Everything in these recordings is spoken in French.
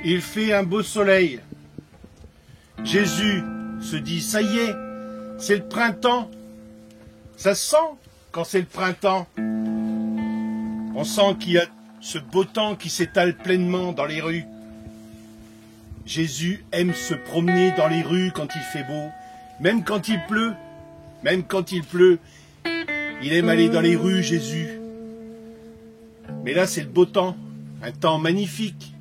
Il fait un beau soleil. Jésus se dit, ça y est, c'est le printemps. Ça se sent quand c'est le printemps. On sent qu'il y a ce beau temps qui s'étale pleinement dans les rues. Jésus aime se promener dans les rues quand il fait beau, même quand il pleut. Même quand il pleut, il aime aller dans les rues, Jésus. Mais là, c'est le beau temps, un temps magnifique,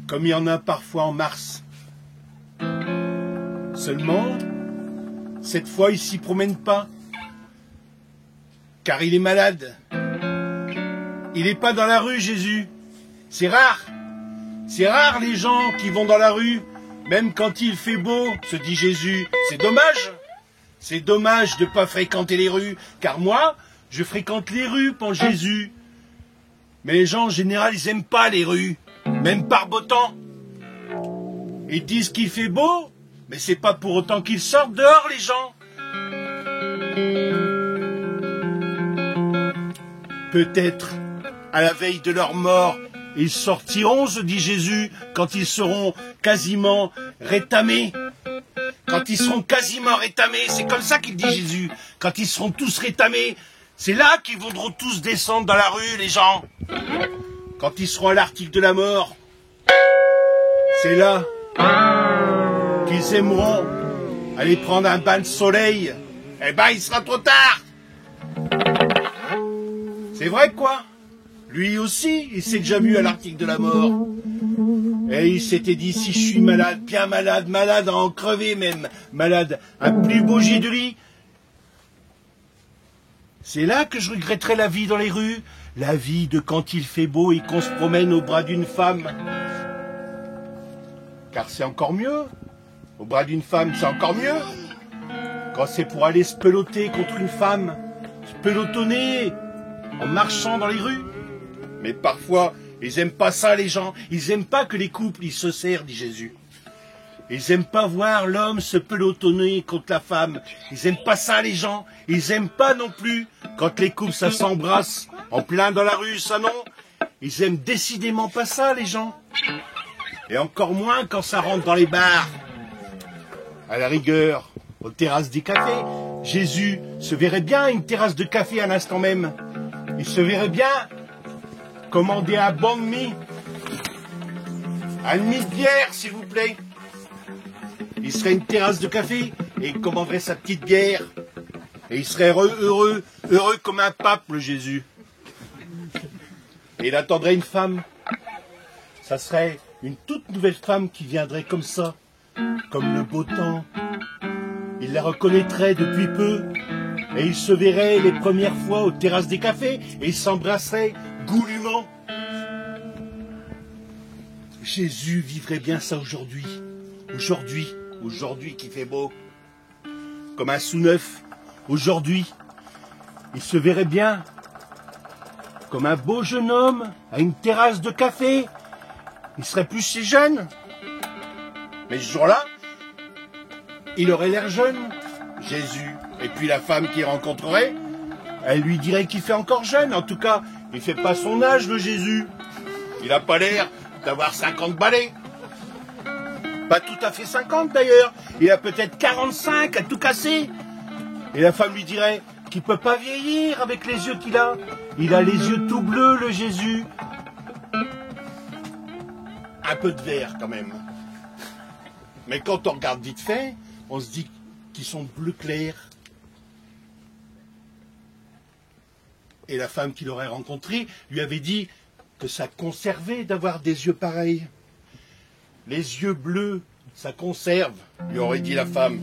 comme il y en a parfois en mars. Seulement, cette fois, il s'y promène pas, car il est malade. Il n'est pas dans la rue, Jésus. C'est rare. C'est rare les gens qui vont dans la rue, même quand il fait beau, se dit Jésus. C'est dommage. C'est dommage de ne pas fréquenter les rues, car moi, je fréquente les rues pour Jésus. Mais les gens, en général, ils n'aiment pas les rues, même par beau temps. Ils disent qu'il fait beau, mais c'est pas pour autant qu'ils sortent dehors, les gens. Peut-être, à la veille de leur mort, ils sortiront, se dit Jésus, quand ils seront quasiment rétamés. Quand ils seront quasiment rétamés, c'est comme ça qu'il dit Jésus. Quand ils seront tous rétamés, c'est là qu'ils voudront tous descendre dans la rue, les gens. Quand ils seront à l'article de la mort, c'est là qu'ils aimeront aller prendre un bain de soleil. Eh ben, il sera trop tard. C'est vrai quoi? Lui aussi, il s'est déjà vu à l'article de la mort. Et il s'était dit, si je suis malade, bien malade, malade à en crever même, malade, un plus beau jet de lit, c'est là que je regretterai la vie dans les rues, la vie de quand il fait beau et qu'on se promène au bras d'une femme. Car c'est encore mieux, au bras d'une femme c'est encore mieux, quand c'est pour aller se peloter contre une femme, se pelotonner en marchant dans les rues. Mais parfois, ils aiment pas ça, les gens. Ils aiment pas que les couples, ils se serrent, dit Jésus. Ils aiment pas voir l'homme se pelotonner contre la femme. Ils aiment pas ça, les gens. Ils aiment pas non plus quand les couples, ça s'embrasse en plein dans la rue, ça non. Ils aiment décidément pas ça, les gens. Et encore moins quand ça rentre dans les bars. À la rigueur, aux terrasses des cafés. Jésus se verrait bien à une terrasse de café à l'instant même. Il se verrait bien commander un bon demi. Un demi de bière, s'il vous plaît. Il serait une terrasse de café et il commanderait sa petite bière. Et il serait heureux comme un pape, le Jésus. Et il attendrait une femme. Ça serait une toute nouvelle femme qui viendrait comme ça, comme le beau temps. Il la reconnaîtrait depuis peu. Et ils se verraient les premières fois aux terrasses des cafés et ils s'embrasseraient goulûment. Jésus vivrait bien ça aujourd'hui. Aujourd'hui qui fait beau. Comme un sous-neuf. Aujourd'hui. Il se verrait bien comme un beau jeune homme à une terrasse de café. Il serait plus si jeune. Mais ce jour-là, il aurait l'air jeune, Jésus. Et puis la femme qu'il rencontrerait, elle lui dirait qu'il fait encore jeune. En tout cas, il fait pas son âge, le Jésus. Il n'a pas l'air d'avoir 50 balais. Pas tout à fait 50 d'ailleurs. Il a peut-être 45 à tout casser. Et la femme lui dirait qu'il peut pas vieillir avec les yeux qu'il a. Il a les yeux tout bleus, le Jésus. Un peu de vert quand même. Mais quand on regarde vite fait, on se dit qu'ils sont bleu clair. Et la femme qu'il aurait rencontrée lui avait dit que ça conservait d'avoir des yeux pareils. Les yeux bleus, ça conserve, lui aurait dit la femme.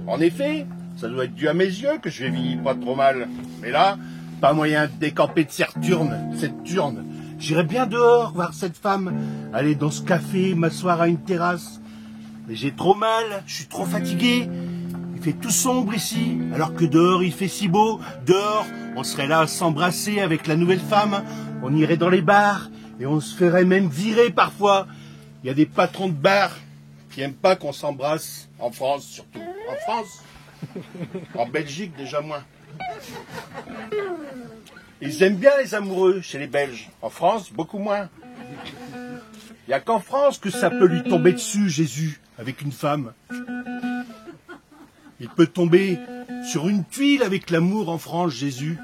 En effet, ça doit être dû à mes yeux que je vieillis pas trop mal. Mais là, pas moyen de décamper de cette turne. J'irais bien dehors voir cette femme, aller dans ce café, m'asseoir à une terrasse. Mais j'ai trop mal, je suis trop fatigué. Il fait tout sombre ici, alors que dehors il fait si beau. Dehors, on serait là à s'embrasser avec la nouvelle femme. On irait dans les bars et on se ferait même virer parfois. Il y a des patrons de bars qui n'aiment pas qu'on s'embrasse, en France surtout. En France, en Belgique déjà moins. Ils aiment bien les amoureux chez les Belges. En France, beaucoup moins. n'y a qu'en France que ça peut lui tomber dessus, Jésus, avec une femme. Il peut tomber sur une tuile avec l'amour en France, Jésus.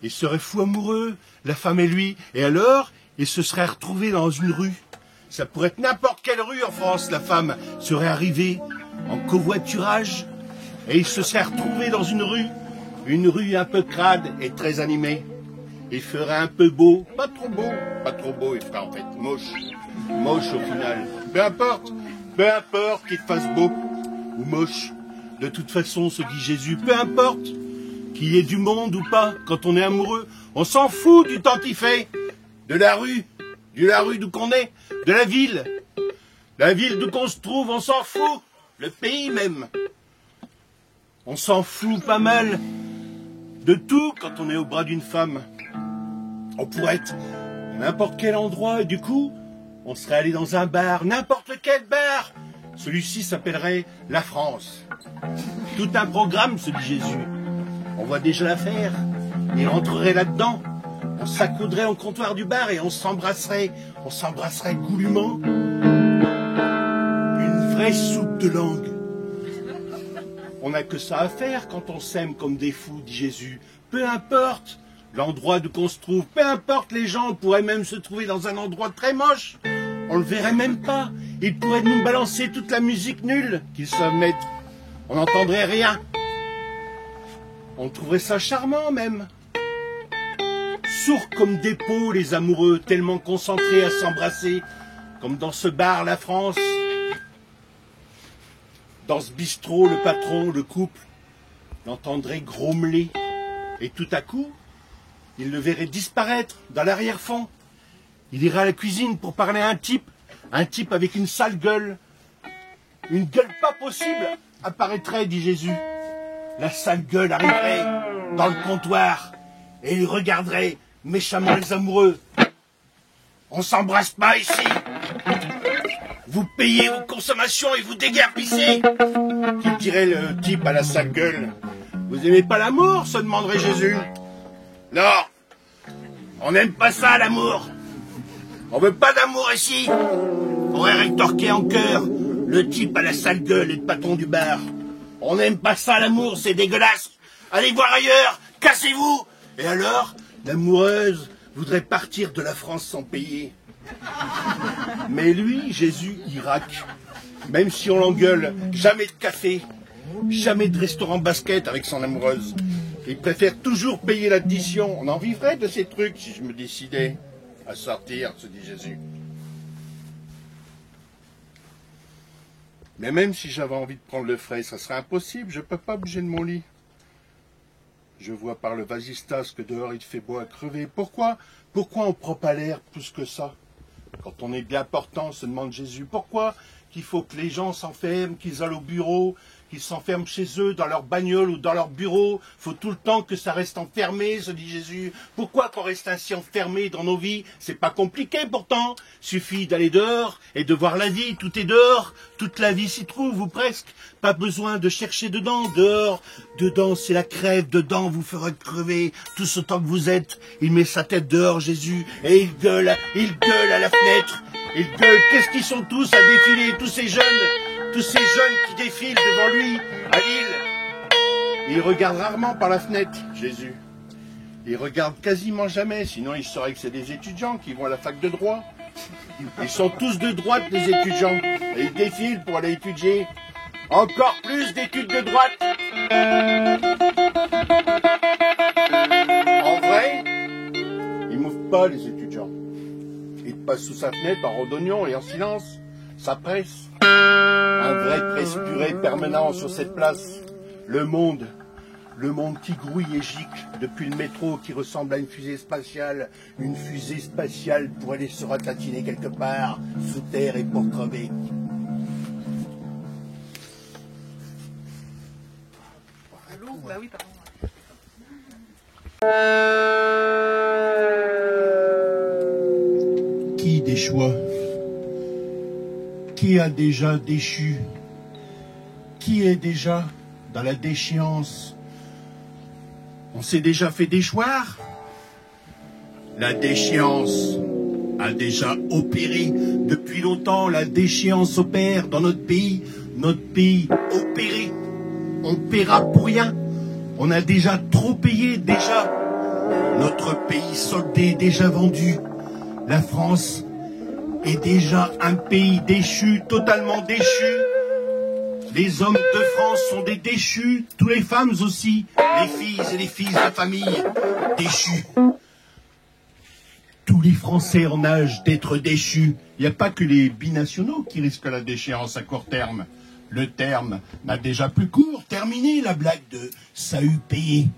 Il serait fou amoureux, la femme et lui, et alors, il se serait retrouvé dans une rue. Ça pourrait être n'importe quelle rue en France, la femme serait arrivée en covoiturage, et il se serait retrouvé dans une rue un peu crade et très animée. Il ferait un peu beau, pas trop beau, il ferait en fait moche au final. Peu importe qu'il fasse beau ou moche. De toute façon, se dit Jésus, peu importe qu'il y ait du monde ou pas, quand on est amoureux, on s'en fout du temps qu'il fait, de la rue d'où qu'on est, de la ville d'où qu'on se trouve, on s'en fout, le pays même. On s'en fout pas mal de tout quand on est au bras d'une femme. On pourrait être à n'importe quel endroit et du coup, on serait allé dans un bar, n'importe quel bar. Celui-ci s'appellerait la France. Tout un programme, se dit Jésus. On voit déjà l'affaire. Il rentrerait là-dedans. On s'accoudrait au comptoir du bar et on s'embrasserait goulûment. Une vraie soupe de langue. On n'a que ça à faire quand on s'aime comme des fous, dit Jésus. Peu importe l'endroit d'où qu'on se trouve, peu importe les gens, on pourrait même se trouver dans un endroit très moche. On le verrait même pas. Ils pourraient nous balancer toute la musique nulle qu'ils savent mettre. On n'entendrait rien. On trouverait ça charmant même. Sourds comme des pots, les amoureux, tellement concentrés à s'embrasser, comme dans ce bar La France. Dans ce bistrot, le patron, le couple, l'entendrait grommeler. Et tout à coup, il le verrait disparaître dans l'arrière-fond. Il irait à la cuisine pour parler à un type avec une sale gueule. Une gueule pas possible apparaîtrait, dit Jésus. La sale gueule arriverait dans le comptoir et il regarderait méchamment les amoureux. On s'embrasse pas ici. Vous payez vos consommations et vous déguerpissez. Qui dirait le type à la sale gueule. Vous aimez pas l'amour, se demanderait Jésus. Non, on n'aime pas ça, l'amour. On veut pas d'amour ici. Aurait rétorqué en chœur le type à la sale gueule et le patron du bar. On n'aime pas ça, l'amour, c'est dégueulasse. Allez voir ailleurs, cassez-vous. Et alors, l'amoureuse voudrait partir de la France sans payer. Mais lui, Jésus, il raque. Même si on l'engueule, jamais de café, jamais de restaurant basket avec son amoureuse. Il préfère toujours payer l'addition. On en vivrait de ces trucs si je me décidais à sortir, se dit Jésus. Mais même si j'avais envie de prendre le frais, ça serait impossible, je ne peux pas bouger de mon lit. Je vois par le vasistas que dehors il fait beau à crever. Pourquoi on ne prend pas l'air plus que ça? Quand on est bien portant, se demande Jésus. Pourquoi qu'il faut que les gens s'enferment, qu'ils aillent au bureau, qu'ils s'enferment chez eux, dans leur bagnole ou dans leur bureau? Faut tout le temps que ça reste enfermé, se dit Jésus. Pourquoi qu'on reste ainsi enfermé dans nos vies? C'est pas compliqué pourtant. Suffit d'aller dehors et de voir la vie. Tout est dehors. Toute la vie s'y trouve, ou presque. Pas besoin de chercher dedans. Dehors, dedans c'est la crève. Dedans vous ferez crever tout ce temps que vous êtes. Il met sa tête dehors, Jésus, et il gueule à la fenêtre. Il gueule. Qu'est-ce qu'ils sont tous à défiler, tous ces jeunes qui défilent devant lui, à Lille. Il regarde rarement par la fenêtre, Jésus. Il regarde quasiment jamais, sinon il saurait que c'est des étudiants qui vont à la fac de droit. Ils sont tous de droite, les étudiants. Et ils défilent pour aller étudier. Encore plus d'études de droite. En vrai, ils m'ouvrent pas, les étudiants. Ils passent sous sa fenêtre en rondognon et en silence. Ça presse. Un vrai presse-purée permanent sur cette place. Le monde qui grouille et gicle depuis le métro qui ressemble à une fusée spatiale pour aller se ratatiner quelque part sous terre et pour crever. Bah oui, pardon. Qui déchoit? Qui a déjà déchu? Qui est déjà dans la déchéance? On s'est déjà fait déchoir? La déchéance, a déjà opéré. Depuis longtemps, la déchéance opère dans notre pays. Notre pays opéré. On paiera pour rien. On a déjà trop payé, déjà. Notre pays soldé, déjà vendu. La France est déjà un pays déchu, totalement déchu. Les hommes de France sont des déchus, tous les femmes aussi, les filles et les fils de famille, déchus. Tous les Français en âge d'être déchus. Il n'y a pas que les binationaux qui risquent la déchéance à court terme. Le terme n'a déjà plus cours, terminé la blague de SAHU payé.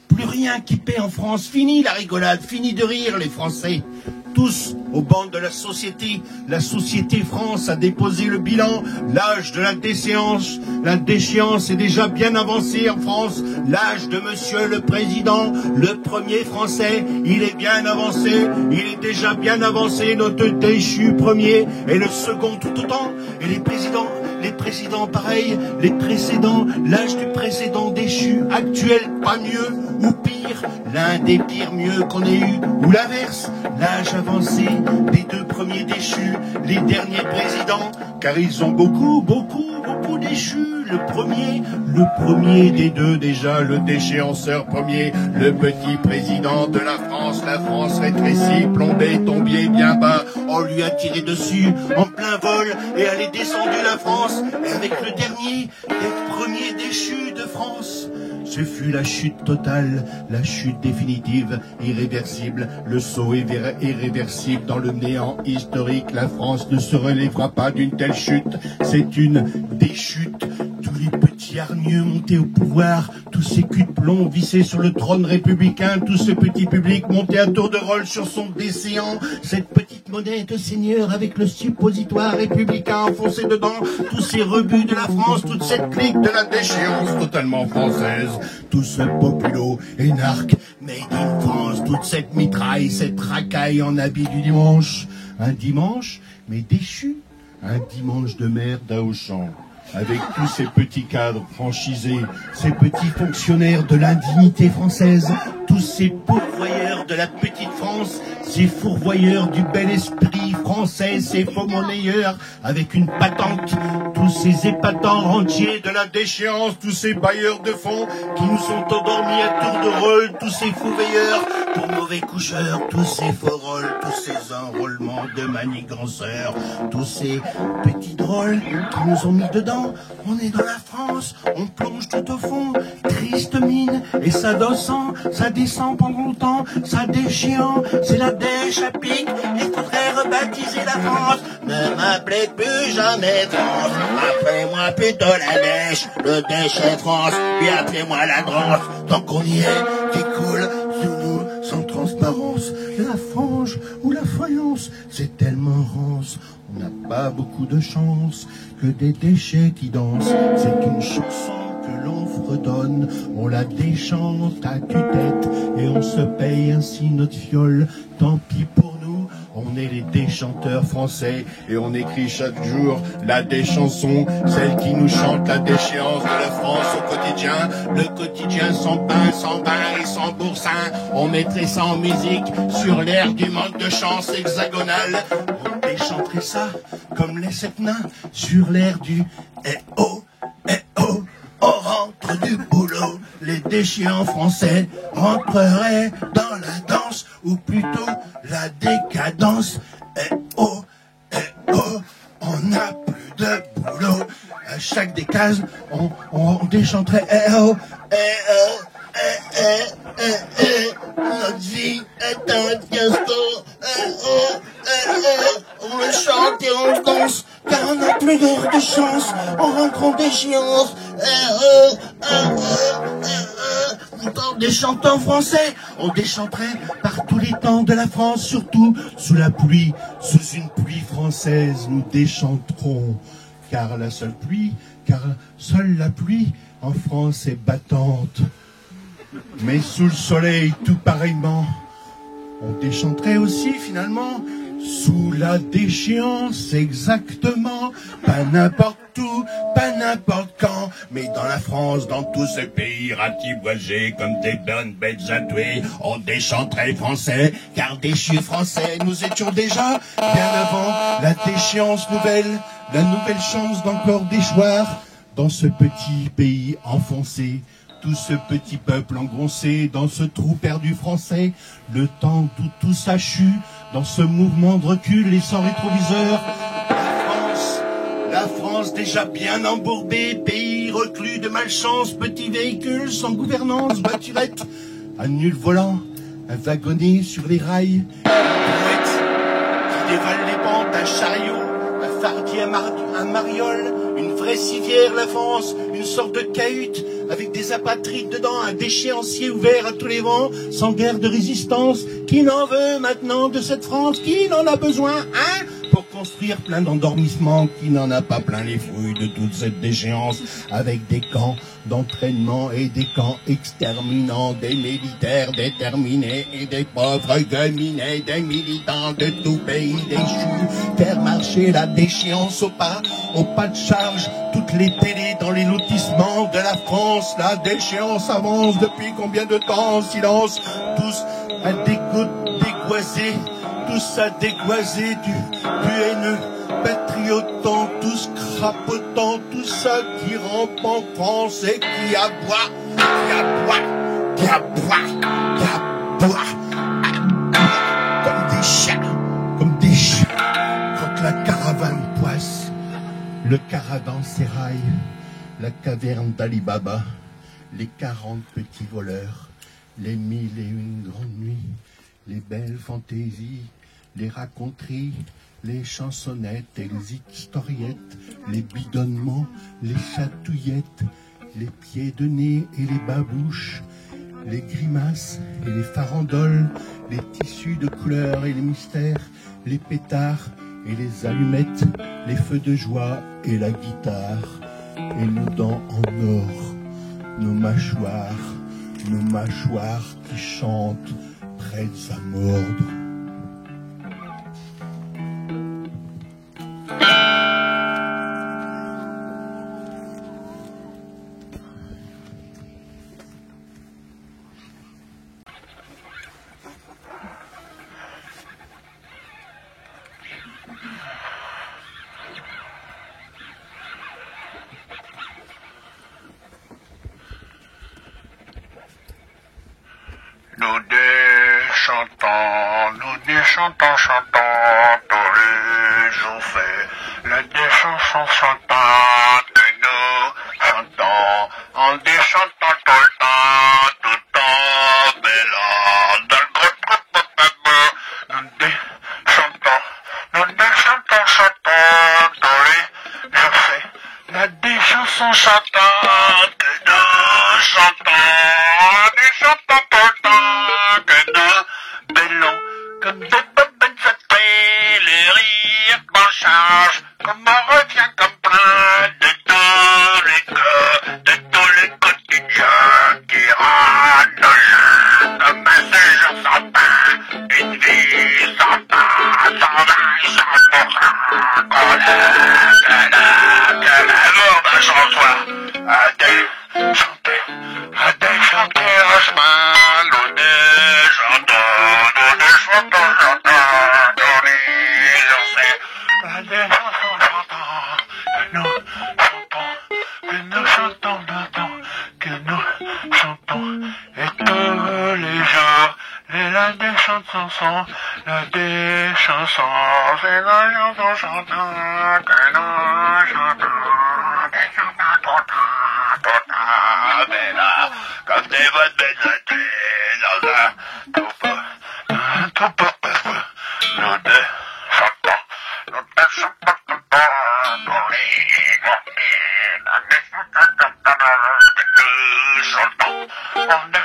Plus rien qui paie en France, fini la rigolade, fini de rire les Français. Tous au banc de la société France a déposé le bilan, l'âge de la déchéance est déjà bien avancé en France, l'âge de monsieur le président, le premier français, il est bien avancé, il est déjà bien avancé, notre déchu premier, et le second tout autant, et les présidents pareil, les précédents, l'âge du précédent déchu, actuel pas mieux ou pire, l'un des pires mieux qu'on ait eu, ou l'inverse, l'âge avancé des deux premiers déchus, les derniers présidents, car ils ont beaucoup déchus. Le premier des deux déjà, le déchéanceur premier, le petit président de la France rétrécie, plombé, tombé bien bas, on lui a tiré dessus en plein vol et elle est descendue la France, et avec le dernier des premiers déchus de France. Ce fut la chute totale, la chute définitive, irréversible, le saut irréversible dans le néant historique. La France ne se relèvera pas d'une telle chute, c'est une déchute. Tous les petits hargneux montés au pouvoir, tous ces culs de plomb vissés sur le trône républicain, tout ce petit public monté à tour de rôle sur son décéant, cette petite monnaie de seigneur avec le suppositoire républicain enfoncé dedans, tous ces rebuts de la France, toute cette clique de la déchéance totalement française, tout ce populo énarque made in France, toute cette mitraille, cette racaille en habit du dimanche, un dimanche mais déchu, un dimanche de merde à Auchan. Avec tous ces petits cadres franchisés, ces petits fonctionnaires de l'indignité française, tous ces pourvoyeurs de la petite France, ces fourvoyeurs du bel esprit français, ces faux monnayeurs avec une patente, tous ces épatants rentiers de la déchéance, tous ces bailleurs de fonds qui nous sont endormis à tour de rôle, tous ces fous veilleurs pour mauvais coucheurs, tous ces faux rôles, tous ces enrôlements de maniganceurs, tous ces petits drôles qui nous ont mis dedans. On est dans la France, on plonge tout au fond, triste mine, et ça descend pendant longtemps, ça déchiant, c'est la dèche à pic, il faudrait rebaptiser la France, ne m'appelez plus jamais France, appelez-moi plutôt la dèche, le déchet France, puis appelez-moi la drance, tant qu'on y est, qui coule sous nous, sans transparence, la frange ou la faïence, c'est tellement rance. On n'a pas beaucoup de chance que des déchets qui dansent. C'est une chanson que l'on fredonne, on la déchante à tue-tête et on se paye ainsi notre fiole. Tant pis pour nous, on est les déchanteurs français et on écrit chaque jour la déchanson, celle qui nous chante la déchéance de la France au quotidien. Le quotidien sans pain, sans bain et sans boursin. On mettrait ça en musique sur l'air du manque de chance hexagonale. On déchanterait ça comme les sept nains sur l'air du eh oh, on rentre du boulot. Les déchéants français rentreraient dans la danse, ou plutôt la décadence. Eh oh, on n'a plus de boulot. À chaque décase, on déchanterait notre vie est un fiasco. On le chante et on le danse, car on n'a plus de chance. On rentre en déchéance. On déchante en français. On déchanterait par tous les temps de la France, surtout sous la pluie, sous une pluie française. Nous déchanterons, car seule la pluie en France est battante. Mais sous le soleil, tout pareillement, on déchanterait aussi finalement sous la déchéance, exactement, pas n'importe où, pas n'importe quand, mais dans la France, dans tous ces pays ratiboisés comme des bonnes bêtes à tuer, on déchanterait français, car déchus français, nous étions déjà bien avant la déchéance nouvelle, la nouvelle chance d'encore déchoir dans ce petit pays enfoncé. Tout ce petit peuple engoncé dans ce trou perdu français, le temps où tout s'achue dans ce mouvement de recul et sans rétroviseur. La France déjà bien embourbée, pays reclus de malchance, petit véhicule sans gouvernance, voiturette à nul volant, un wagonnet sur les rails, une brouette qui dévale les pentes, un chariot, un fardier un mariole, une vraie civière la France, une sorte de cahute avec des apatrides dedans, un déchéancier ouvert à tous les vents, sans guerre de résistance. Qui n'en veut maintenant de cette France? Qui n'en a besoin, hein? Pour construire plein d'endormissements, qui n'en a pas plein les fouilles de toute cette déchéance, avec des camps d'entraînement et des camps exterminants, des militaires déterminés et des pauvres gominés, des militants de tout pays déchus, faire marcher la déchéance au pas de charge, toutes les télés dans les lotissements de la France, la déchéance avance depuis combien de temps en silence, tous à dégoiser, tous à dégoiser du haineux, patriotant, tous crapotant, tout ça qui rampe en France et qui aboie, comme des chiens, quand la caravane poisse, le caradan s'éraille, la caverne d'Ali Baba, les 40 petits voleurs, les 1001 grandes nuits, les belles fantaisies, les raconteries, les chansonnettes et les historiettes, les bidonnements, les chatouillettes, les pieds de nez et les babouches, les grimaces et les farandoles, les tissus de couleurs et les mystères, les pétards et les allumettes, les feux de joie et la guitare, et nos dents en or, nos mâchoires qui chantent prêtes à mordre. Chantons tous les jours fait la des chansons chantantes que nous chantons en déchantant tout le temps, tout le temps, bella, dans le groupe, nous déchantons, chantons tous les jours fait la des chansons chantantes que nous chantons, en déchantant tout le temps, que nous bellons comme des bonnes fêtées, les rires qu'on charge, comme on revient comme plein de tous les cas, de tous les quotidiens qui rendent nos jeux comme un séjour sans pain, une vie sans pain, sans vin, sans pourra, qu'on aime, que l'amour d'un chansoir, à déchanter en chemin, nous déchantons, la des chansons, c'est la chanson chantant que nous chantons, des chansons tout le temps, bella, comme des bonnes bêtes dans un tout feu, nous deux chantons, pour les nous chantons, on ne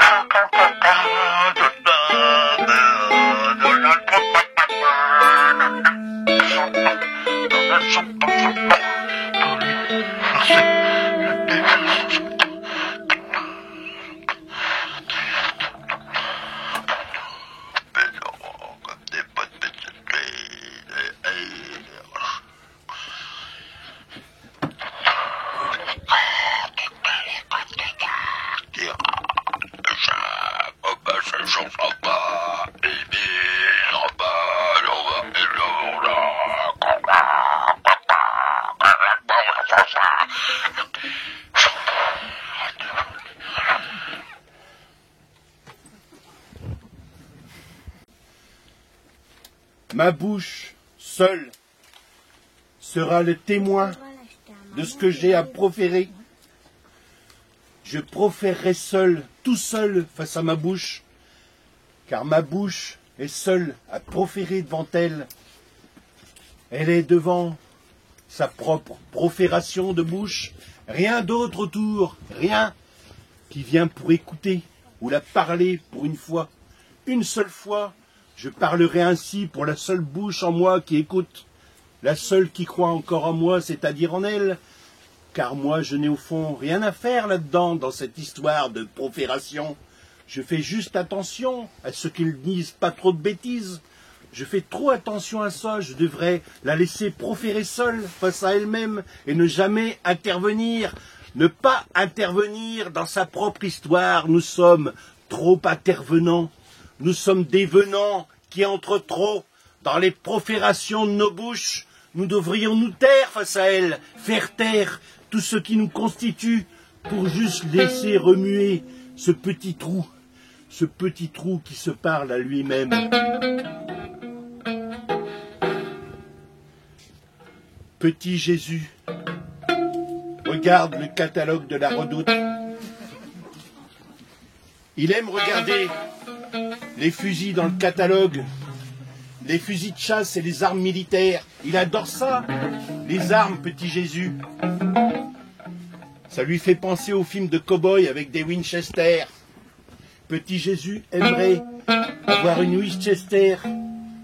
chantons Ma bouche, seule, sera le témoin de ce que j'ai à proférer. Je proférerai seul, tout seul, face à ma bouche, car ma bouche est seule à proférer devant elle. Elle est devant sa propre profération de bouche, rien d'autre autour, rien qui vient pour écouter ou la parler pour une fois. Une seule fois, je parlerai ainsi pour la seule bouche en moi qui écoute, la seule qui croit encore en moi, c'est-à-dire en elle, car moi je n'ai au fond rien à faire là-dedans, dans cette histoire de profération. Je fais juste attention à ce qu'ils disent pas trop de bêtises. Je fais trop attention à ça, je devrais la laisser proférer seule face à elle-même et ne jamais intervenir, ne pas intervenir dans sa propre histoire. Nous sommes trop intervenants, nous sommes des venants qui entrent trop dans les proférations de nos bouches. Nous devrions nous taire face à elle, faire taire tout ce qui nous constitue pour juste laisser remuer ce petit trou qui se parle à lui-même. Petit Jésus, regarde le catalogue de la Redoute. Il aime regarder les fusils dans le catalogue, les fusils de chasse et les armes militaires. Il adore ça, les armes, petit Jésus. Ça lui fait penser aux films de cow-boys avec des Winchester. Petit Jésus aimerait avoir une Winchester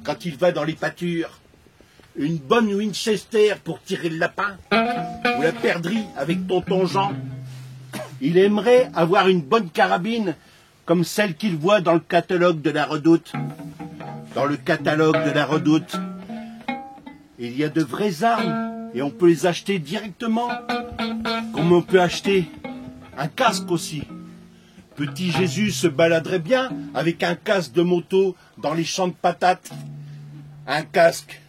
quand il va dans les pâtures. Une bonne Winchester pour tirer le lapin, ou la perdrix avec tonton Jean. Il aimerait avoir une bonne carabine comme celle qu'il voit dans le catalogue de la Redoute. Dans le catalogue de la Redoute, il y a de vraies armes et on peut les acheter directement, comme on peut acheter un casque aussi. Petit Jésus se baladerait bien avec un casque de moto dans les champs de patates. Un casque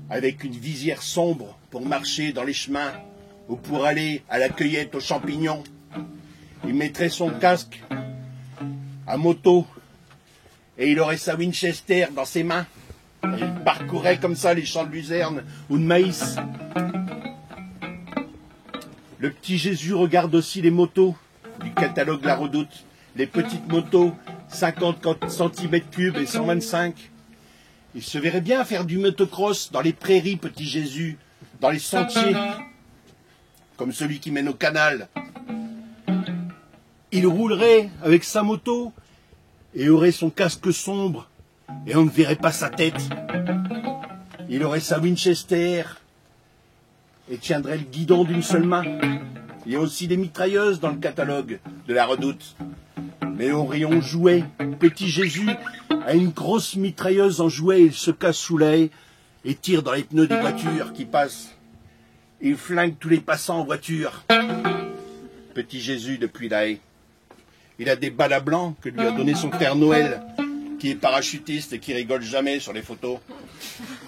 avec une visière sombre pour marcher dans les chemins ou pour aller à la cueillette aux champignons. Il mettrait son casque à moto et il aurait sa Winchester dans ses mains. Et il parcourrait comme ça les champs de luzerne ou de maïs. Le petit Jésus regarde aussi les motos du catalogue La Redoute. Les petites motos, 50 cm3 et 125. Il se verrait bien faire du motocross dans les prairies, petit Jésus, dans les sentiers, comme celui qui mène au canal. Il roulerait avec sa moto et aurait son casque sombre et on ne verrait pas sa tête. Il aurait sa Winchester et tiendrait le guidon d'une seule main. Il y a aussi des mitrailleuses dans le catalogue de la Redoute. Mais au rayon jouet, petit Jésus a une grosse mitrailleuse en jouet, il se casse sous la haie et tire dans les pneus des voitures qui passent. Il flingue tous les passants en voiture. Petit Jésus depuis la haie. Il a des balles à blanc que lui a donné son père Noël, qui est parachutiste et qui rigole jamais sur les photos.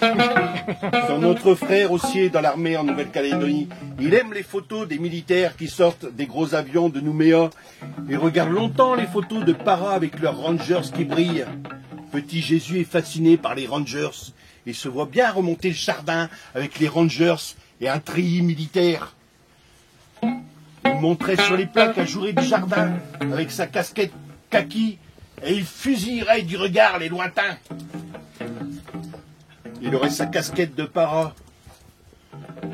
Son autre frère aussi est dans l'armée en Nouvelle-Calédonie. Il aime les photos des militaires qui sortent des gros avions de Nouméa. Il regarde longtemps les photos de paras avec leurs Rangers qui brillent. Petit Jésus est fasciné par les Rangers. Il se voit bien remonter le jardin avec les Rangers et un treillis militaire. Il monterait sur les plaques à jouer du jardin avec sa casquette kaki et il fusillerait du regard les lointains. Il aurait sa casquette de para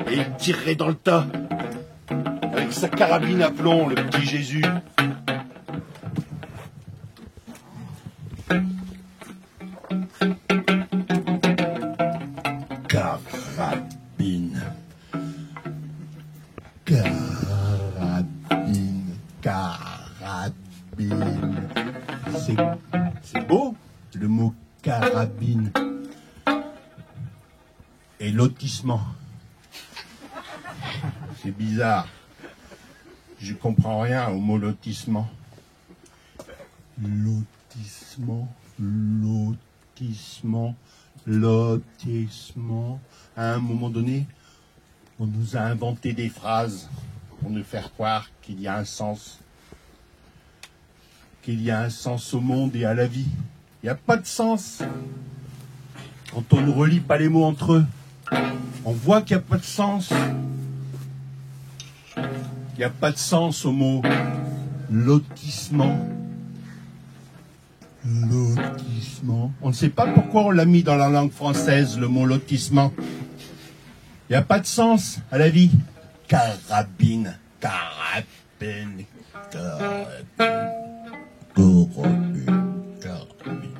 et il tirerait dans le tas avec sa carabine à plomb, le petit Jésus. Carabine. Carabine. Carabine. C'est beau, le mot carabine. Et lotissement. C'est bizarre. Je comprends rien au mot lotissement. Lotissement, lotissement, lotissement. À un moment donné, on nous a inventé des phrases pour nous faire croire qu'il y a un sens. Qu'il y a un sens au monde et à la vie. Il n'y a pas de sens. quand on ne relie pas les mots entre eux, on voit qu'il n'y a pas de sens. Il n'y a pas de sens au mot lotissement. Lotissement. On ne sait pas pourquoi on l'a mis dans la langue française, le mot lotissement. Il n'y a pas de sens à la vie. Carabine, carabine, carabine, carabine, carabine.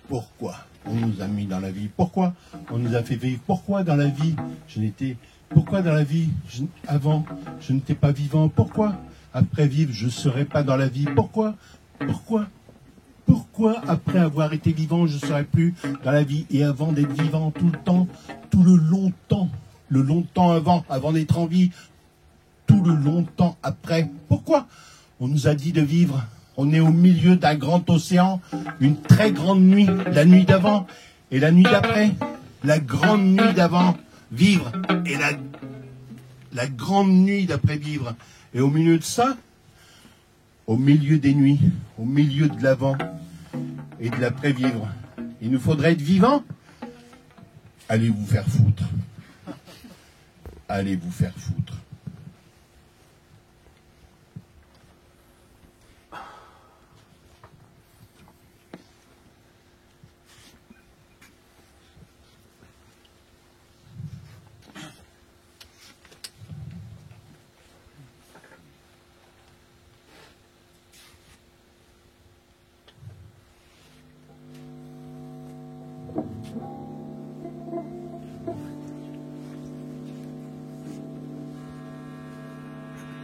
Pourquoi on nous a mis dans la vie? Pourquoi on nous a fait vivre? Pourquoi dans la vie Pourquoi dans la vie avant je n'étais pas vivant? Pourquoi après vivre je ne serais pas dans la vie? Pourquoi après avoir été vivant je ne serais plus dans la vie? Et avant d'être vivant tout le temps, tout le longtemps avant d'être en vie, tout le longtemps après? Pourquoi on nous a dit de vivre? On est au milieu d'un grand océan, une très grande nuit, la nuit d'avant et la nuit d'après, la grande nuit d'avant, vivre, et la grande nuit d'après, vivre. Et au milieu de ça, au milieu des nuits, au milieu de l'avant et de l'après, vivre, il nous faudrait être vivants. Allez vous faire foutre. Allez vous faire foutre.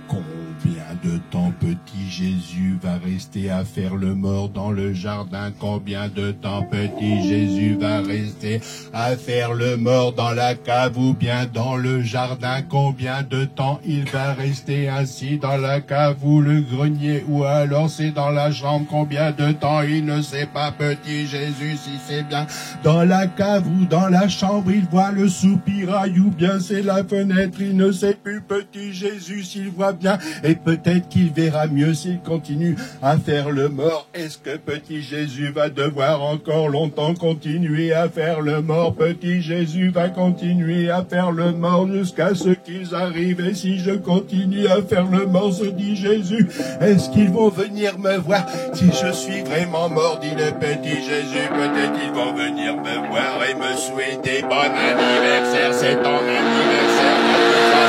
Combien de temps petit Jésus va rester à faire le mort dans le jardin? Combien de temps petit Jésus va rester à faire le mort dans la cave ou bien dans le jardin? Combien de temps il va rester assis dans la cave ou le grenier, ou alors c'est dans la chambre? Combien de temps il ne sait pas petit Jésus si c'est bien dans la cave ou dans la chambre? Il voit le soupirail ou bien c'est la fenêtre, il ne sait plus petit Jésus s'il voit bien. Et peut-être qu'il verra mieux s'il continue à faire le mort. Est-ce que petit Jésus va devoir encore longtemps continuer à faire le mort? Petit Jésus va continuer à faire le mort jusqu'à ce qu'ils arrivent. Et si je continue à faire le mort, se dit Jésus, est-ce qu'ils vont venir me voir si je suis vraiment mort? Dit le petit Jésus, peut-être ils vont venir me voir et me souhaiter bon anniversaire. C'est ton anniversaire,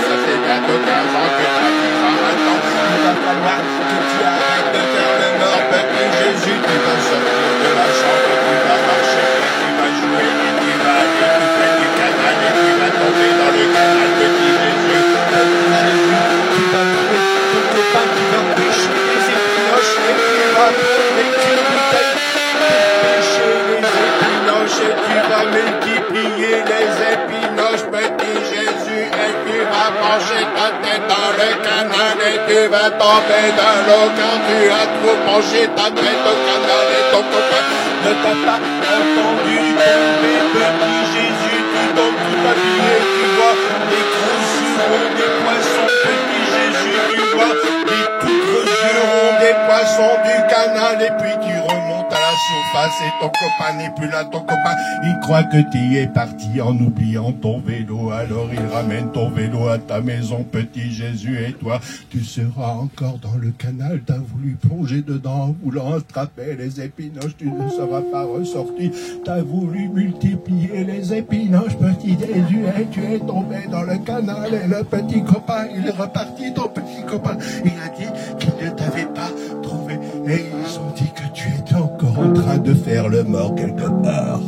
ça fait bientôt 15 ans que tu vivras maintenant. Il va falloir que tu arrêtes de faire le mort, petit Jésus. Tu vas sortir de la chambre, tu vas marcher, tu vas jouer, et tu vas aller tout près du canal et tu vas tomber dans le canal, petit Jésus. Petit Jésus, tu vas trouver ton copain qui va pêcher les épinoches et tu vas prendre une bouteille pour pêcher les épinoches et tu vas multiplier les épinoches, petit Jésus, et tu vas pencher ta tête dans le canal et tu vas tomber dans l'eau car tu as trop penché ta tête au canal et ton copain ne t'a pas entendu tomber, petit Jésus, tu tombes tout habillé, tu vois des gros jurons, des poissons, petit Jésus, tu vois des tout gros jurons, des poissons du canal et puis tu remontes à la surface et ton copain n'est plus là, ton copain il croit que tu es parti en oubliant ton vélo, alors il ramène ton vélo à ta maison, petit Jésus, et toi tu seras encore dans le canal, t'as voulu plonger dedans en voulant attraper les épinoches, tu ne seras pas ressorti, t'as voulu multiplier les épinoches, petit Jésus, et tu es tombé dans le canal et le petit copain il est reparti, ton petit copain il a dit qu'il ne t'avait pas trouvé et ils ont dit que tu étais encore en train de faire le mort quelque part.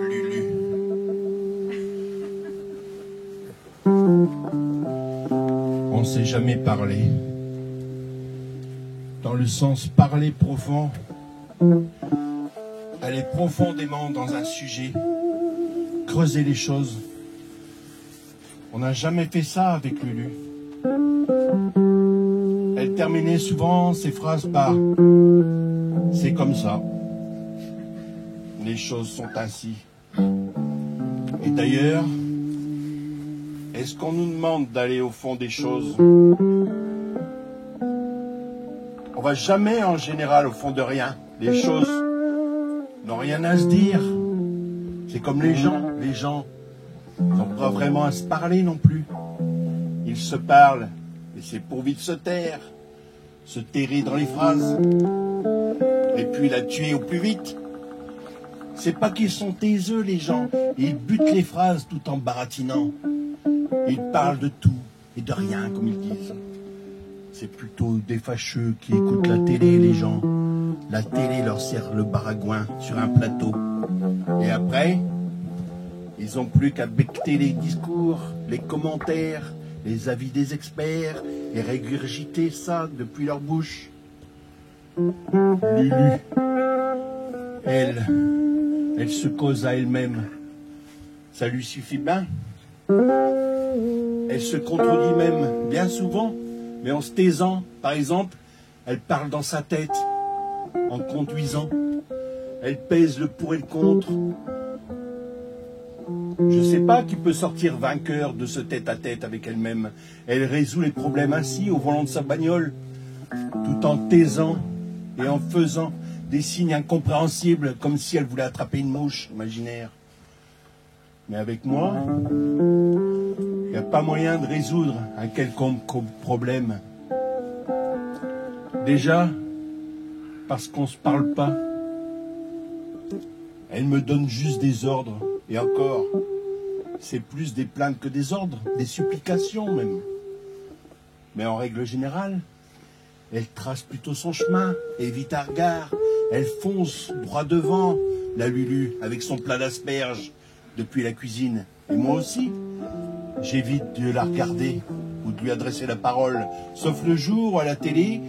Lulu. On ne s'est jamais parlé. Dans le sens parler profond, aller profondément dans un sujet, creuser les choses. On n'a jamais fait ça avec Lulu. Elle terminait souvent ses phrases par « C'est comme ça. Les choses sont ainsi. » Et d'ailleurs, est-ce qu'on nous demande d'aller au fond des choses? On va jamais en général au fond de rien. Les choses n'ont rien à se dire. C'est comme les gens n'ont pas vraiment à se parler non plus. Ils se parlent, et c'est pour vite se taire, se terrer dans les phrases, et puis la tuer au plus vite. C'est pas qu'ils sont taiseux les gens, ils butent les phrases tout en baratinant. Ils parlent de tout et de rien comme ils disent. C'est plutôt des fâcheux qui écoutent la télé les gens. La télé leur sert le baragouin sur un plateau. Et après, ils n'ont plus qu'à becter les discours, les commentaires, les avis des experts et régurgiter ça depuis leur bouche. Lulu, elle se cause à elle-même. Ça lui suffit bien. Elle se contredit même bien souvent, mais en se taisant. Par exemple, elle parle dans sa tête, en conduisant. Elle pèse le pour et le contre. Je ne sais pas qui peut sortir vainqueur de ce tête-à-tête avec elle-même. Elle résout les problèmes ainsi au volant de sa bagnole, tout en taisant et en faisant des signes incompréhensibles, comme si elle voulait attraper une mouche imaginaire. Mais avec moi, il n'y a pas moyen de résoudre un quelconque problème. Déjà, parce qu'on ne se parle pas. Elle me donne juste des ordres. Et encore, c'est plus des plaintes que des ordres, des supplications même. Mais en règle générale, elle trace plutôt son chemin, évite un regard. Elle fonce droit devant, la Lulu, avec son plat d'asperges depuis la cuisine. Et moi aussi, j'évite de la regarder ou de lui adresser la parole. Sauf le jour où à la télé,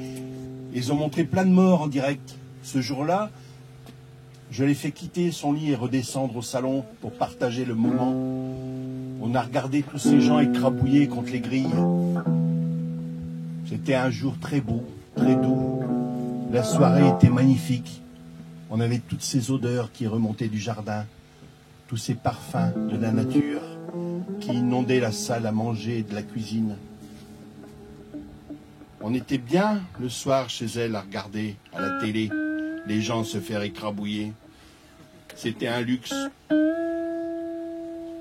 ils ont montré plein de morts en direct. Ce jour-là, je l'ai fait quitter son lit et redescendre au salon pour partager le moment. On a regardé tous ces gens écrabouillés contre les grilles. C'était un jour très beau, très doux. La soirée était magnifique. On avait toutes ces odeurs qui remontaient du jardin, tous ces parfums de la nature qui inondaient la salle à manger et de la cuisine. On était bien le soir chez elle à regarder à la télé les gens se faire écrabouiller. C'était un luxe,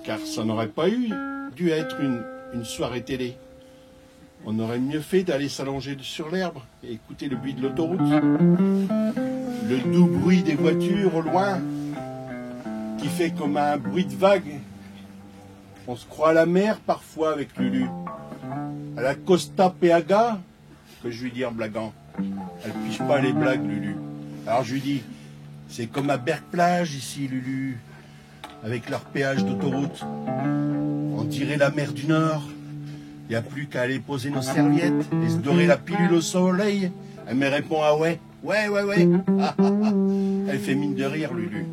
car ça n'aurait pas dû être une soirée télé. On aurait mieux fait d'aller s'allonger sur l'herbe et écouter le bruit de l'autoroute, le doux bruit des voitures au loin, qui fait comme un bruit de vague. On se croit à la mer parfois avec Lulu, à la Costa Peaga, que je lui dis en blaguant. Elle piche pas les blagues, Lulu. Alors je lui dis, c'est comme à Berck-Plage ici, Lulu, avec leur péage d'autoroute. On dirait la mer du Nord. Il n'y a plus qu'à aller poser nos serviettes et se dorer la pilule au soleil. Elle me répond, ah ouais, ouais. Ah, ah, ah. Elle fait mine de rire, Lulu.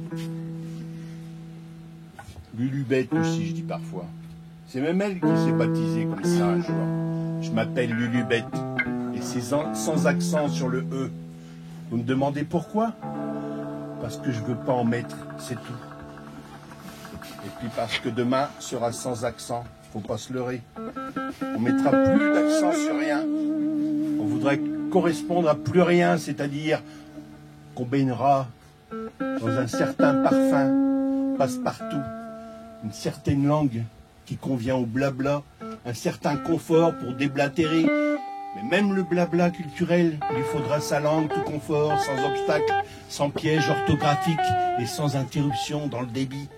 Lulu bête aussi, je dis parfois. C'est même elle qui s'est baptisée comme ça un jour. Je m'appelle Lulu bête. Et c'est sans accent sur le E. Vous me demandez pourquoi? Parce que je veux pas en mettre, c'est tout. Et puis parce que demain sera sans accent, faut pas se leurrer. On mettra plus d'accent sur rien. On voudrait correspondre à plus rien, c'est-à-dire qu'on baignera dans un certain parfum, passe-partout, une certaine langue qui convient au blabla, un certain confort pour déblatérer. Mais même le blabla culturel, il lui faudra sa langue tout confort, sans obstacle, sans piège orthographique et sans interruption dans le débit.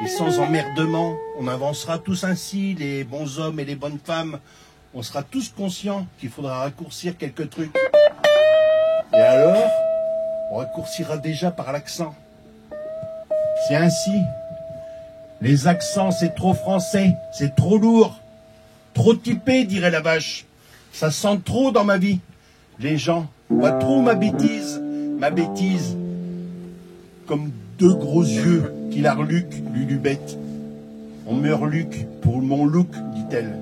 Et sans emmerdement, on avancera tous ainsi, les bons hommes et les bonnes femmes. On sera tous conscients qu'il faudra raccourcir quelques trucs. Et alors, on raccourcira déjà par l'accent. C'est ainsi. Les accents, c'est trop français, c'est trop lourd, trop typé, dirait la vache. Ça sent trop dans ma vie. Les gens voient trop ma bêtise, comme deux gros yeux qui la reluquent, Lulu bête. On me reluque pour mon look, dit-elle.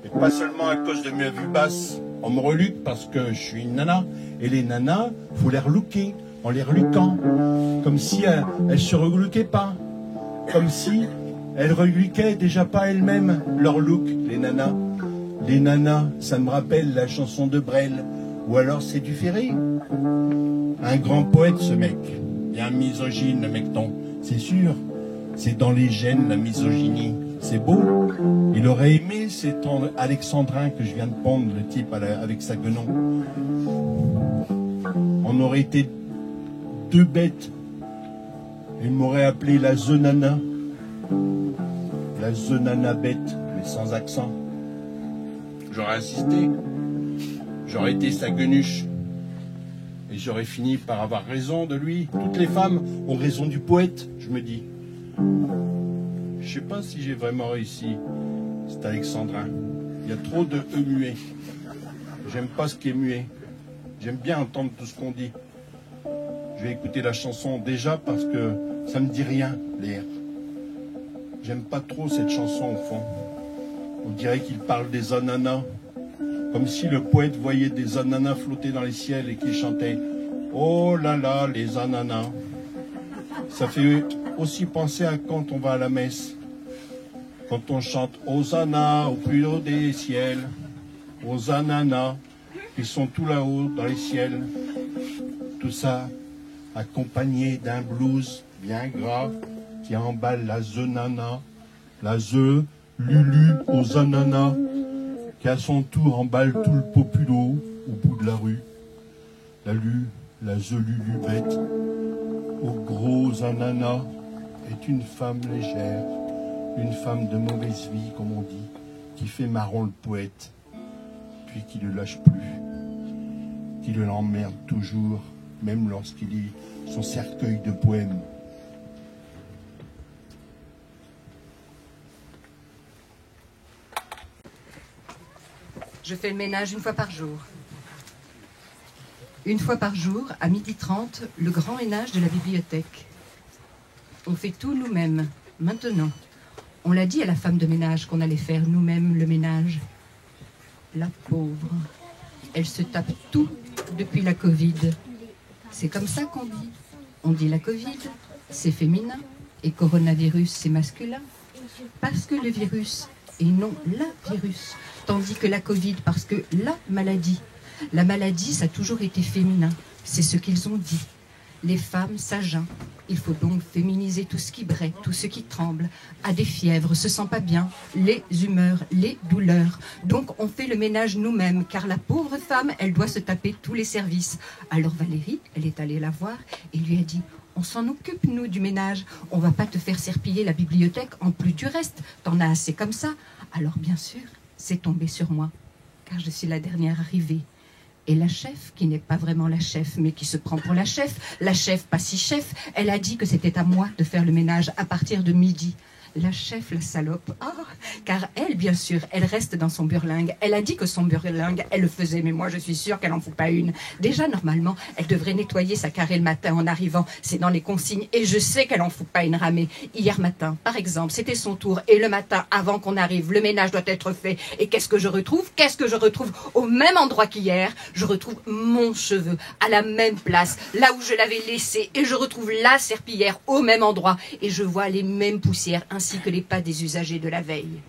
Et pas seulement à cause de mes vues basses, On me reluque parce que je suis une nana. Et les nanas, faut les relooker, en les reluquant. Comme si elles se reluquaient pas. Comme si elles reluquaient déjà pas elles-mêmes leur look, les nanas. Les nanas, ça me rappelle la chanson de Brel. Ou alors c'est du Ferré. Un grand poète, ce mec. Bien misogyne, le mecton. C'est sûr. C'est dans les gènes, la misogynie. C'est beau. Il aurait aimé cet alexandrin que je viens de pondre, le type avec sa guenon. On aurait été deux bêtes. Il m'aurait appelé la zenana. La zenana bête, mais sans accent. J'aurais insisté. J'aurais été sa guenuche. Et j'aurais fini par avoir raison de lui. Toutes les femmes ont raison du poète, je me dis. Je sais pas si j'ai vraiment réussi, cet alexandrin. Il y a trop de E muets. J'aime pas ce qui est muet. J'aime bien entendre tout ce qu'on dit. Je vais écouter la chanson déjà parce que ça me dit rien, l'air. J'aime pas trop cette chanson au fond. On dirait qu'il parle des ananas. Comme si le poète voyait des ananas flotter dans les ciels et qu'il chantait « Oh là là, les ananas ». Ça fait aussi penser à quand on va à la messe. Quand on chante « Hosanna au plus haut des ciels ». Aux ananas qui sont tout là-haut dans les ciels. Tout ça accompagné d'un blues bien gras qui emballe la zenana, la lulu aux ananas, qui à son tour emballe tout le populo au bout de la rue. La lulu bête, aux gros ananas, est une femme légère, une femme de mauvaise vie, comme on dit, qui fait marron le poète, puis qui ne le lâche plus, qui l'emmerde toujours, même lorsqu'il lit son cercueil de poèmes. Je fais le ménage une fois par jour. Une fois par jour, à 12h30, le grand ménage de la bibliothèque. On fait tout nous-mêmes, maintenant. On l'a dit à la femme de ménage qu'on allait faire nous-mêmes le ménage. La pauvre. Elle se tape tout depuis la Covid. C'est comme ça qu'on dit. On dit la Covid, c'est féminin, et coronavirus, c'est masculin. Parce que le virus, et non la virus. Tandis que la Covid, parce que la maladie, ça a toujours été féminin. C'est ce qu'ils ont dit. Les femmes s'agenouillent. Il faut donc féminiser tout ce qui braie, tout ce qui tremble, a des fièvres, se sent pas bien, les humeurs, les douleurs. Donc on fait le ménage nous-mêmes, car la pauvre femme, elle doit se taper tous les services. Alors Valérie, elle est allée la voir et lui a dit « On s'en occupe, nous, du ménage. On va pas te faire serpiller la bibliothèque en plus du reste. T'en as assez comme ça. » Alors bien sûr, c'est tombé sur moi, car je suis la dernière arrivée. Et la chef, qui n'est pas vraiment la chef, mais qui se prend pour la chef pas si chef, elle a dit que c'était à moi de faire le ménage à partir de midi. La chef, la salope, car elle, bien sûr, elle reste dans son burlingue. Elle a dit que son burlingue, elle le faisait, mais moi, je suis sûre qu'elle n'en fout pas une. Déjà, normalement, elle devrait nettoyer sa carrée le matin en arrivant. C'est dans les consignes, et je sais qu'elle n'en fout pas une ramée. Hier matin, par exemple, c'était son tour, et le matin, avant qu'on arrive, le ménage doit être fait. Et qu'est-ce que je retrouve? Au même endroit qu'hier, je retrouve mon cheveu, à la même place, là où je l'avais laissé, et je retrouve la serpillière au même endroit, et je vois les mêmes poussières, ainsi que les pas des usagers de la veille.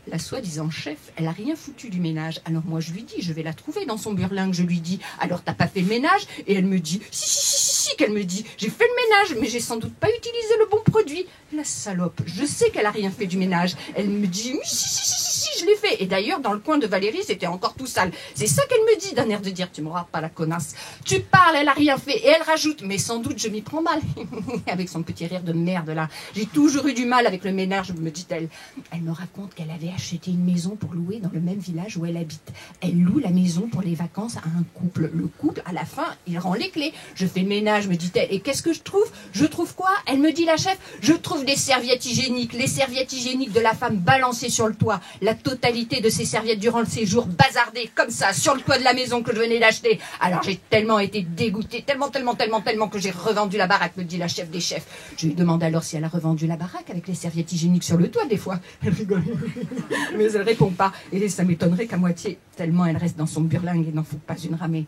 La soi-disant chef, elle a rien foutu du ménage. Alors moi je lui dis, je vais la trouver dans son burlingue. Je lui dis, alors t'as pas fait le ménage? Et elle me dit, si, qu'elle me dit, j'ai fait le ménage, mais j'ai sans doute pas utilisé le bon produit. La salope, je sais qu'elle a rien fait du ménage. Elle me dit, si, je l'ai fait. Et d'ailleurs, dans le coin de Valérie, c'était encore tout sale. C'est ça qu'elle me dit, d'un air de dire, tu m'auras pas la connasse. Tu parles, elle a rien fait. Et elle rajoute, mais sans doute je m'y prends mal. Avec son petit rire de merde là. J'ai toujours eu du mal avec le ménage, me dit-elle. Elle me raconte qu'elle avait acheté une maison pour louer dans le même village où elle habite. Elle loue la maison pour les vacances à un couple. Le couple, à la fin, il rend les clés. Je fais le ménage, me dit-elle. Et qu'est-ce que je trouve? Je trouve quoi? Elle me dit, la chef, je trouve des serviettes hygiéniques. Les serviettes hygiéniques de la femme balancées sur le toit. La totalité de ces serviettes durant le séjour bazardées comme ça sur le toit de la maison que je venais d'acheter. Alors j'ai tellement été dégoûtée, tellement que j'ai revendu la baraque, me dit la chef des chefs. Je lui demande alors si elle a revendu la baraque avec les serviettes hygiéniques sur le toit des fois. Elle rigole. Mais elle répond pas, et ça m'étonnerait qu'à moitié, tellement elle reste dans son burlingue et n'en fout pas une ramée.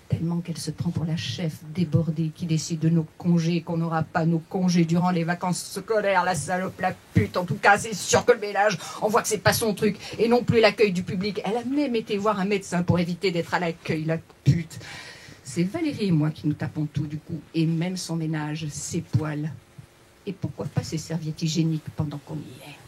Tellement qu'elle se prend pour la chef débordée qui décide de nos congés, qu'on n'aura pas nos congés durant les vacances scolaires, la salope, la pute. En tout cas, c'est sûr que le ménage, on voit que c'est pas son truc, et non plus l'accueil du public. Elle a même été voir un médecin pour éviter d'être à l'accueil, la pute. C'est Valérie et moi qui nous tapons tout du coup, et même son ménage, ses poils. Et pourquoi pas ses serviettes hygiéniques pendant qu'on y est.